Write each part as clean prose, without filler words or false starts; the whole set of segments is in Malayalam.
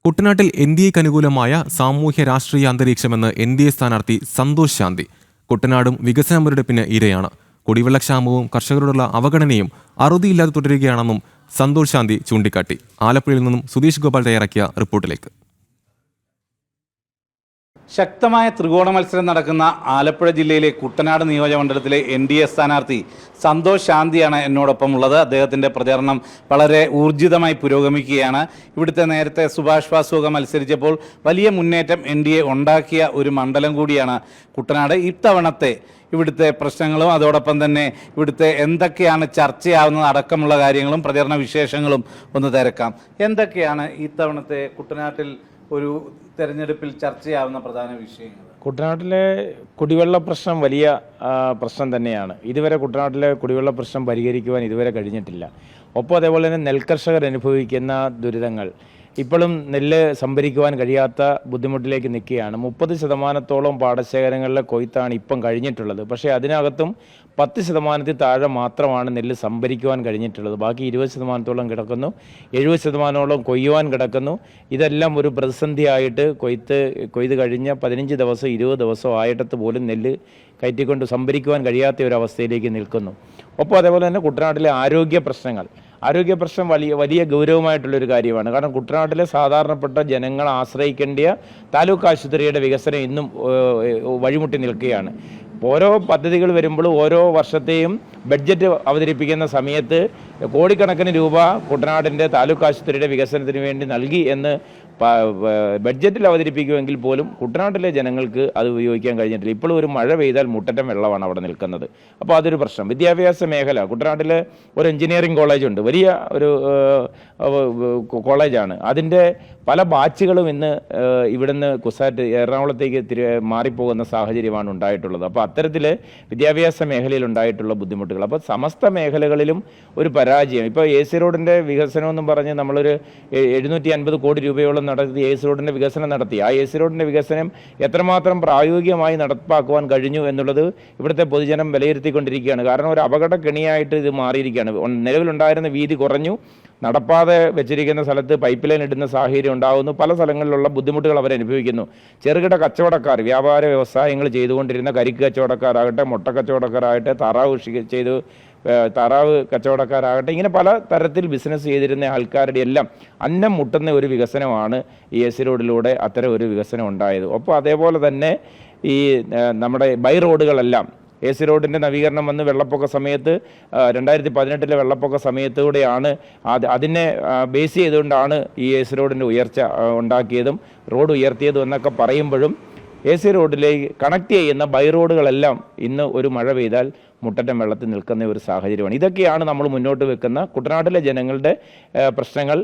കുട്ടനാട്ടിൽ എൻ.ഡി.എക്ക് അനുകൂലമായ സാമൂഹ്യ രാഷ്ട്രീയ അന്തരീക്ഷമെന്ന് എൻ.ഡി.എ സ്ഥാനാർത്ഥി സന്തോഷ് ശാന്തി. കുട്ടനാടും വികസന മുരടിപ്പിന് ഇരയാണ്. കുടിവെള്ളക്ഷാമവും കർഷകരോടുള്ള അവഗണനയും അറുതിയില്ലാതെ തുടരുകയാണെന്നും സന്തോഷ് ശാന്തി ചൂണ്ടിക്കാട്ടി. ആലപ്പുഴയിൽ നിന്നും സുധീഷ് ഗോപാൽ തയ്യാറാക്കിയ റിപ്പോർട്ടിലേക്ക്. ശക്തമായ ത്രികോണ മത്സരം നടക്കുന്ന ആലപ്പുഴ ജില്ലയിലെ കുട്ടനാട് നിയോജകമണ്ഡലത്തിലെ എൻ.ഡി.എ സ്ഥാനാർത്ഥി സന്തോഷ് ശാന്തിയാണ് എന്നോടൊപ്പം ഉള്ളത്. അദ്ദേഹത്തിൻ്റെ പ്രചാരണം വളരെ ഊർജിതമായി പുരോഗമിക്കുകയാണ്. ഇവിടുത്തെ നേരത്തെ സുഭാഷ് വാസുവൊക്കെ മത്സരിച്ചപ്പോൾ വലിയ മുന്നേറ്റം എൻ.ഡി.എ ഉണ്ടാക്കിയ ഒരു മണ്ഡലം കൂടിയാണ് കുട്ടനാട്. ഇത്തവണത്തെ ഇവിടുത്തെ പ്രശ്നങ്ങളും അതോടൊപ്പം തന്നെ ഇവിടുത്തെ എന്തൊക്കെയാണ് ചർച്ചയാവുന്നത് അടക്കമുള്ള കാര്യങ്ങളും പ്രചരണ വിശേഷങ്ങളും ഒന്ന് തിരക്കാം. എന്തൊക്കെയാണ് ഇത്തവണത്തെ കുട്ടനാട്ടിൽ ഒരു തെരഞ്ഞെടുപ്പിൽ ചർച്ചയാവുന്ന പ്രധാന വിഷയങ്ങൾ? കുട്ടനാട്ടിലെ കുടിവെള്ള പ്രശ്നം വലിയ പ്രശ്നം തന്നെയാണ്. ഇതുവരെ കുട്ടനാട്ടിലെ കുടിവെള്ള പ്രശ്നം പരിഹരിക്കുവാൻ ഇതുവരെ കഴിഞ്ഞിട്ടില്ല. ഒപ്പം അതേപോലെ തന്നെ നെൽകർഷകർ അനുഭവിക്കുന്ന ദുരിതങ്ങൾ, ഇപ്പോഴും നെല്ല് സംഭരിക്കുവാൻ കഴിയാത്ത ബുദ്ധിമുട്ടിലേക്ക് നിൽക്കുകയാണ്. 30% പാടശേഖരങ്ങളിലെ കൊയ്ത്താണ് ഇപ്പം കഴിഞ്ഞിട്ടുള്ളത്. പക്ഷേ അതിനകത്തും 10% താഴെ മാത്രമാണ് നെല്ല് സംഭരിക്കുവാൻ കഴിഞ്ഞിട്ടുള്ളത്. ബാക്കി 20% കിടക്കുന്നു, 70% കൊയ്യുവാൻ കിടക്കുന്നു. ഇതെല്ലാം ഒരു പ്രതിസന്ധിയായിട്ട് കൊയ്ത് കഴിഞ്ഞ 15 ദിവസം 20 ദിവസം ആയിട്ടത്ത് പോലും നെല്ല് കയറ്റിക്കൊണ്ട് സംഭരിക്കുവാൻ കഴിയാത്ത ഒരു അവസ്ഥയിലേക്ക് നിൽക്കുന്നു. ഒപ്പം അതേപോലെ തന്നെ കുട്ടനാട്ടിലെ ആരോഗ്യ പ്രശ്നം വലിയ ഗൗരവമായിട്ടുള്ളൊരു കാര്യമാണ്. കാരണം കുട്ടനാട്ടിലെ സാധാരണപ്പെട്ട ജനങ്ങൾ ആശ്രയിക്കേണ്ട താലൂക്ക് ആശുപത്രിയുടെ വികസനം ഇന്നും വഴിമുട്ടി നിൽക്കുകയാണ്. ഓരോ പദ്ധതികൾ വരുമ്പോഴും ഓരോ വർഷത്തെയും ബഡ്ജറ്റ് അവതരിപ്പിക്കുന്ന സമയത്ത് കോടിക്കണക്കിന് രൂപ കുട്ടനാടിൻ്റെ താലൂക്ക് ആശുപത്രിയുടെ വികസനത്തിന് വേണ്ടി നൽകി എന്ന് ബഡ്ജറ്റിൽ അവതരിപ്പിക്കുമെങ്കിൽ പോലും കുട്ടനാട്ടിലെ ജനങ്ങൾക്ക് അത് ഉപയോഗിക്കാൻ കഴിഞ്ഞിട്ടില്ല. ഇപ്പോഴും ഒരു മഴ പെയ്താൽ മുട്ടറ്റം വെള്ളമാണ് അവിടെ നിൽക്കുന്നത്. അപ്പോൾ അതൊരു പ്രശ്നം. വിദ്യാഭ്യാസ മേഖല, കുട്ടനാട്ടിൽ ഒരു എഞ്ചിനീയറിംഗ് കോളേജുണ്ട്, വലിയ ഒരു കോളേജാണ്. അതിൻ്റെ പല ബാച്ചുകളും ഇന്ന് ഇവിടുന്ന് കുസാറ്റ് എറണാകുളത്തേക്ക് മാറിപ്പോകുന്ന സാഹചര്യമാണ് ഉണ്ടായിട്ടുള്ളത്. അപ്പോൾ അത്തരത്തിൽ വിദ്യാഭ്യാസ മേഖലയിൽ ഉണ്ടായിട്ടുള്ള ബുദ്ധിമുട്ടുകൾ, അപ്പോൾ സമസ്ത മേഖലകളിലും ഒരു പരാജയം. ഇപ്പോൾ AC റോഡിൻ്റെ വികസനം എന്നും പറഞ്ഞ് നമ്മളൊരു 750 കോടി രൂപയോളം നടത്തി AC റോഡിൻ്റെ വികസനം നടത്തി. ആ AC റോഡിൻ്റെ വികസനം എത്രമാത്രം പ്രായോഗികമായി നടപ്പാക്കുവാൻ കഴിഞ്ഞു എന്നുള്ളത് ഇവിടുത്തെ പൊതുജനം വിലയിരുത്തിക്കൊണ്ടിരിക്കുകയാണ്. കാരണം ഒരു അപകടക്കെണിയായിട്ട് ഇത് മാറിയിരിക്കുകയാണ്. നിലവിലുണ്ടായിരുന്ന വീതി കുറഞ്ഞു, നടപ്പാതെ വെച്ചിരിക്കുന്ന സ്ഥലത്ത് പൈപ്പ് ലൈൻ ഇടുന്ന സാഹചര്യം ഉണ്ടാകുന്നു. പല സ്ഥലങ്ങളിലുള്ള ബുദ്ധിമുട്ടുകൾ അവരനുഭവിക്കുന്നു. ചെറുകിട കച്ചവടക്കാർ, വ്യാപാര വ്യവസായങ്ങൾ ചെയ്തുകൊണ്ടിരുന്ന കരിക്ക് കച്ചവടക്കാരാകട്ടെ, മുട്ട കച്ചവടക്കാരാകട്ടെ, താറാവ് കച്ചവടക്കാരാകട്ടെ, ഇങ്ങനെ പല തരത്തിൽ ബിസിനസ് ചെയ്തിരുന്ന ആൾക്കാരുടെ എല്ലാം അന്നം മുട്ടുന്ന ഒരു വികസനമാണ് ഈ AC റോഡിലൂടെ അത്തരം ഒരു വികസനം ഉണ്ടായത്. ഒപ്പം അതേപോലെ തന്നെ ഈ നമ്മുടെ ബൈ റോഡുകളെല്ലാം AC റോഡിൻ്റെ നവീകരണം വന്ന് വെള്ളപ്പൊക്ക സമയത്ത് 2018 വെള്ളപ്പൊക്ക സമയത്തൂടെയാണ് അതിനെ ബേസ് ചെയ്തുകൊണ്ടാണ് ഈ AC റോഡിൻ്റെ ഉയർച്ച ഉണ്ടാക്കിയതും റോഡ് ഉയർത്തിയതും എന്നൊക്കെ പറയുമ്പോഴും AC റോഡിലേക്ക് കണക്ട് ചെയ്യുന്ന ബൈ റോഡുകളെല്ലാം ഇന്ന് ഒരു മഴ പെയ്താൽ മുട്ടറ്റം വെള്ളത്തിൽ നിൽക്കുന്ന ഒരു സാഹചര്യമാണ്. ഇതൊക്കെയാണ് നമ്മൾ മുന്നോട്ട് വെക്കുന്ന കുട്ടനാട്ടിലെ ജനങ്ങളുടെ പ്രശ്നങ്ങൾ.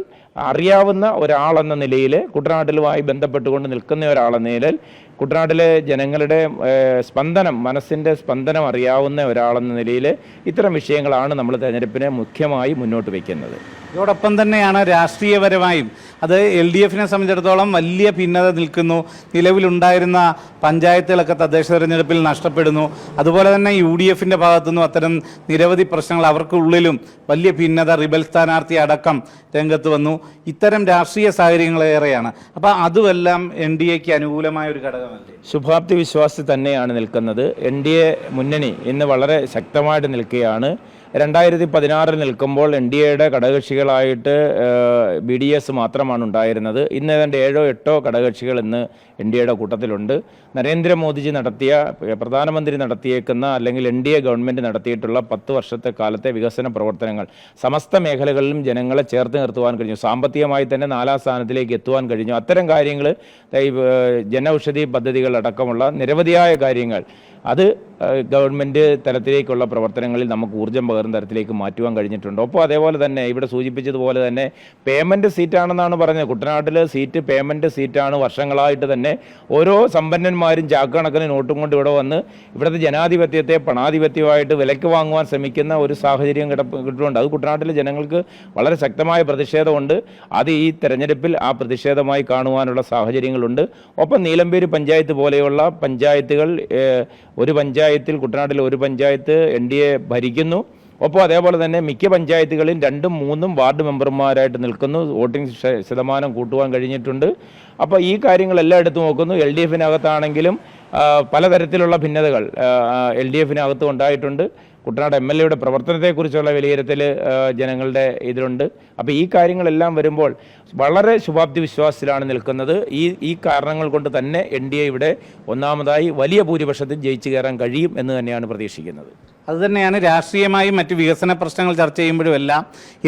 അറിയാവുന്ന ഒരാളെന്ന നിലയിൽ, കുട്ടനാട്ടിലുമായി ബന്ധപ്പെട്ടുകൊണ്ട് നിൽക്കുന്ന ഒരാളെന്ന നിലയിൽ, കുട്ടനാട്ടിലെ ജനങ്ങളുടെ മനസ്സിൻ്റെ സ്പന്ദനം അറിയാവുന്ന ഒരാളെന്ന നിലയിൽ ഇത്തരം വിഷയങ്ങളാണ് നമ്മൾ തെരഞ്ഞെടുപ്പിനെ മുഖ്യമായി മുന്നോട്ട് വയ്ക്കുന്നത്. ഇതോടൊപ്പം തന്നെയാണ് രാഷ്ട്രീയപരമായും അത് LDFനെ സംബന്ധിച്ചിടത്തോളം വലിയ ഭിന്നത നിൽക്കുന്നു. നിലവിലുണ്ടായിരുന്ന പഞ്ചായത്തുകളൊക്കെ തദ്ദേശ തെരഞ്ഞെടുപ്പിൽ നഷ്ടപ്പെടുന്നു. അതുപോലെ തന്നെ UDFൻ്റെ ഭാഗത്തുനിന്നും അത്തരം നിരവധി പ്രശ്നങ്ങൾ, അവർക്കുള്ളിലും വലിയ ഭിന്നത, റിബൽ സ്ഥാനാർത്ഥി അടക്കം രംഗത്ത് വന്നു. ഇത്തരം രാഷ്ട്രീയ സാഹചര്യങ്ങൾ ഏറെയാണ്. അപ്പോൾ അതുമെല്ലാം NDAക്ക് അനുകൂലമായ ഒരു ഘടകമല്ലേ? ശുഭാപ്തി വിശ്വാസത്തിൽ തന്നെയാണ് നിൽക്കുന്നത്. NDA മുന്നണി ഇന്ന് വളരെ ശക്തമായിട്ട് നിൽക്കുകയാണ്. 2016 നിൽക്കുമ്പോൾ NDAയുടെ ഘടകകക്ഷികളായിട്ട് BDS മാത്രമാണ് ഉണ്ടായിരുന്നത്. ഇന്ന് ഏതാണ്ട് 7-8 ഘടകകക്ഷികൾ ഇന്ന് NDAയുടെ കൂട്ടത്തിലുണ്ട്. നരേന്ദ്രമോദിജി പ്രധാനമന്ത്രി നടത്തിയേക്കുന്ന അല്ലെങ്കിൽ NDA ഗവൺമെൻറ് നടത്തിയിട്ടുള്ള 10 വർഷത്തെ കാലത്തെ വികസന പ്രവർത്തനങ്ങൾ സമസ്ത മേഖലകളിലും ജനങ്ങളെ ചേർത്ത് നിർത്തുവാൻ കഴിഞ്ഞു. സാമ്പത്തികമായി തന്നെ 4ാം സ്ഥാനത്തിലേക്ക് എത്തുവാൻ കഴിഞ്ഞു. അത്തരം കാര്യങ്ങൾ, ജനൌഷധി പദ്ധതികൾ അടക്കമുള്ള നിരവധിയായ കാര്യങ്ങൾ, അത് ഗവൺമെൻറ് തലത്തിലേക്കുള്ള പ്രവർത്തനങ്ങളിൽ നമുക്ക് ഊർജ്ജം പകർന്ന തരത്തിലേക്ക് മാറ്റുവാൻ കഴിഞ്ഞിട്ടുണ്ട്. ഒപ്പം അതേപോലെ തന്നെ ഇവിടെ സൂചിപ്പിച്ചതുപോലെ തന്നെ പേയ്മെൻറ്റ് സീറ്റാണെന്നാണ് പറഞ്ഞത്. കുട്ടനാട്ടിൽ പേയ്മെൻറ്റ് സീറ്റാണ്. വർഷങ്ങളായിട്ട് തന്നെ ഓരോ സമ്പന്നന്മാരും ചാക്കണക്കിന് നോട്ടും കൊണ്ട് ഇവിടെ വന്ന് ഇവിടുത്തെ ജനാധിപത്യത്തെ പണാധിപത്യമായിട്ട് വിലയ്ക്ക് വാങ്ങുവാൻ ശ്രമിക്കുന്ന ഒരു സാഹചര്യം കിട്ടുന്നുണ്ട്. അത് കുട്ടനാട്ടിലെ ജനങ്ങൾക്ക് വളരെ ശക്തമായ പ്രതിഷേധമുണ്ട്. അത് ഈ തെരഞ്ഞെടുപ്പിൽ ആ പ്രതിഷേധമായി കാണുവാനുള്ള സാഹചര്യങ്ങളുണ്ട്. ഒപ്പം നീലമ്പേരി പഞ്ചായത്ത് പോലെയുള്ള പഞ്ചായത്തുകൾ, കുട്ടനാട്ടിൽ ഒരു പഞ്ചായത്ത് NDA ഭരിക്കുന്നു. ഒപ്പം അതേപോലെ തന്നെ മിക്ക പഞ്ചായത്തുകളിൽ 2ഉം 3ഉം വാർഡ് മെമ്പർമാരായിട്ട് നിൽക്കുന്നു. വോട്ടിംഗ് ശതമാനം കൂട്ടുവാൻ കഴിഞ്ഞിട്ടുണ്ട്. അപ്പോൾ ഈ കാര്യങ്ങളെല്ലാം എടുത്തു നോക്കുന്നു. LDFിനകത്താണെങ്കിലും പലതരത്തിലുള്ള ഭിന്നതകൾ LDFിനകത്തും ഉണ്ടായിട്ടുണ്ട്. കുട്ടനാട് MLAയുടെ പ്രവർത്തനത്തെക്കുറിച്ചുള്ള വിലയിരുത്തൽ ജനങ്ങളുടെ ഇതിലുണ്ട്. അപ്പോൾ ഈ കാര്യങ്ങളെല്ലാം വരുമ്പോൾ വളരെ ശുഭാപ്തി വിശ്വാസത്തിലാണ് നിൽക്കുന്നത്. ഈ കാരണങ്ങൾ കൊണ്ട് തന്നെ NDA ഇവിടെ ഒന്നാമതായി വലിയ ഭൂരിപക്ഷത്തിൽ ജയിച്ചു കയറാൻ കഴിയും എന്ന് തന്നെയാണ് പ്രതീക്ഷിക്കുന്നത്. അതുതന്നെയാണ് രാഷ്ട്രീയമായും മറ്റ് വികസന പ്രശ്നങ്ങൾ ചർച്ച ചെയ്യുമ്പോഴും എല്ലാം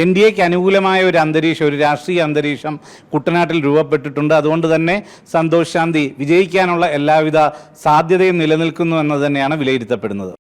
NDAക്ക് അനുകൂലമായ ഒരു അന്തരീക്ഷം, ഒരു രാഷ്ട്രീയ അന്തരീക്ഷം കുട്ടനാട്ടിൽ രൂപപ്പെട്ടിട്ടുണ്ട്. അതുകൊണ്ട് തന്നെ സന്തോഷ് ശാന്തി വിജയിക്കാനുള്ള എല്ലാവിധ സാധ്യതയും നിലനിൽക്കുന്നു എന്ന് തന്നെയാണ് വിലയിരുത്തപ്പെടുന്നത്.